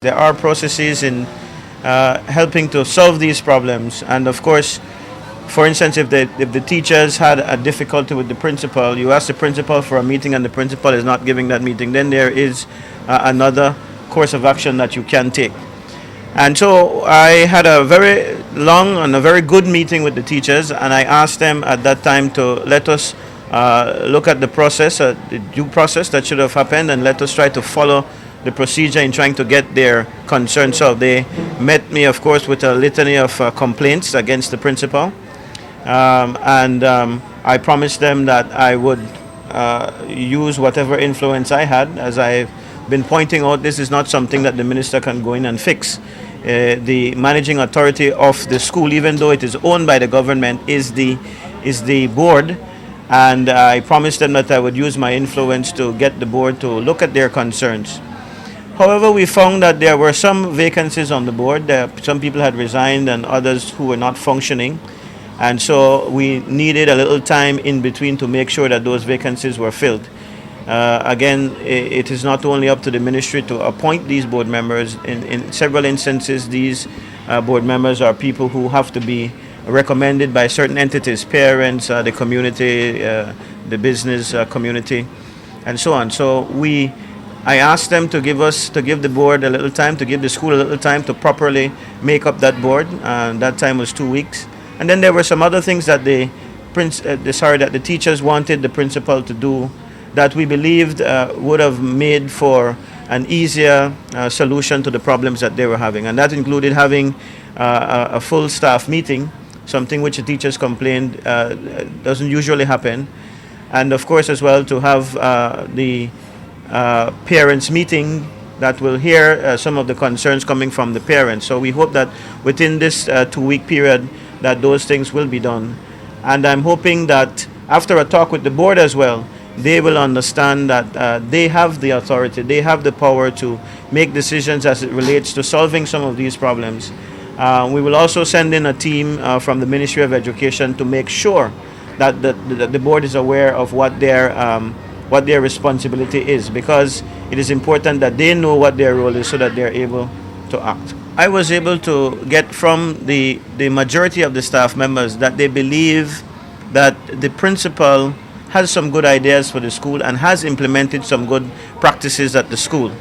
There are processes in helping to solve these problems, and of course, for instance, if the teachers had a difficulty with the principal, you ask the principal for a meeting, and the principal is not giving that meeting, then there is another course of action that you can take. And so I had a very long and a very good meeting with the teachers, and I asked them at that time to let us look at the process, the due process that should have happened, and let us try to follow the procedure in trying to get their concerns solved. They met me, of course, with a litany of complaints against the principal, and I promised them that I would use whatever influence I had. As I've been pointing out, this is not something that the minister can go in and fix. The managing authority of the school, even though it is owned by the government, is the board, and I promised them that I would use my influence to get the board to look at their concerns. However, we found that there were some vacancies on the board. Some people had resigned and others who were not functioning. And so we needed a little time in between to make sure that those vacancies were filled. Again, it is not only up to the ministry to appoint these board members. In several instances, these board members are people who have to be recommended by certain entities, parents, the community, the business community, and so on. So I asked them to give the board a little time, to give the school a little time to properly make up that board. That time was 2 weeks. And then there were some other things that the teachers wanted the principal to do that we believed would have made for an easier solution to the problems that they were having. And that included having a full staff meeting, something which the teachers complained doesn't usually happen. And of course as well to have the parents meeting that will hear some of the concerns coming from the parents. So we hope that within this 2-week period that those things will be done. And I'm hoping that after a talk with the board as well, they will understand that they have the authority, they have the power to make decisions as it relates to solving some of these problems. We will also send in a team from the Ministry of Education to make sure that the board is aware of what their responsibility is, because it is important that they know what their role is so that they're able to act. I was able to get from the majority of the staff members that they believe that the principal has some good ideas for the school and has implemented some good practices at the school.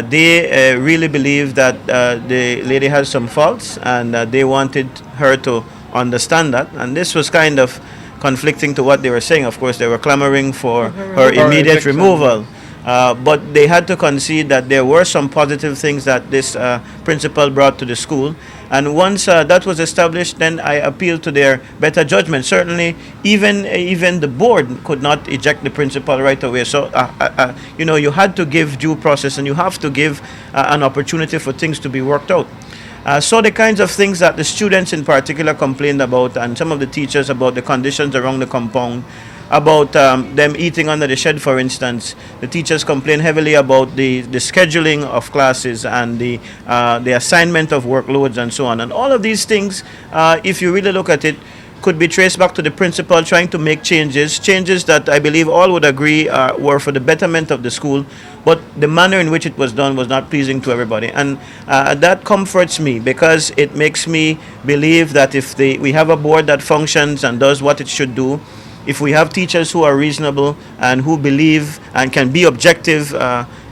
They really believe that the lady has some faults, and they wanted her to understand that. And this was kind of conflicting to what they were saying. Of course, they were clamoring for her immediate removal. But they had to concede that there were some positive things that this principal brought to the school. And once that was established, then I appealed to their better judgment. Certainly, even the board could not eject the principal right away. So, you had to give due process, and you have to give an opportunity for things to be worked out. So the kinds of things that the students in particular complained about, and some of the teachers, about the conditions around the compound, about them eating under the shed, for instance. The teachers complain heavily about the scheduling of classes and the assignment of workloads and so on. And all of these things, if you really look at it, could be traced back to the principal trying to make changes that I believe all would agree were for the betterment of the school, but the manner in which it was done was not pleasing to everybody. And that comforts me, because it makes me believe that if we have a board that functions and does what it should do, if we have teachers who are reasonable and who believe and can be objective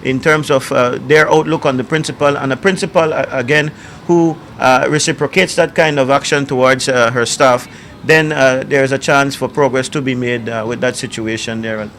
in terms of their outlook on the principal, and a principal, again, who reciprocates that kind of action towards her staff, then there is a chance for progress to be made with that situation there.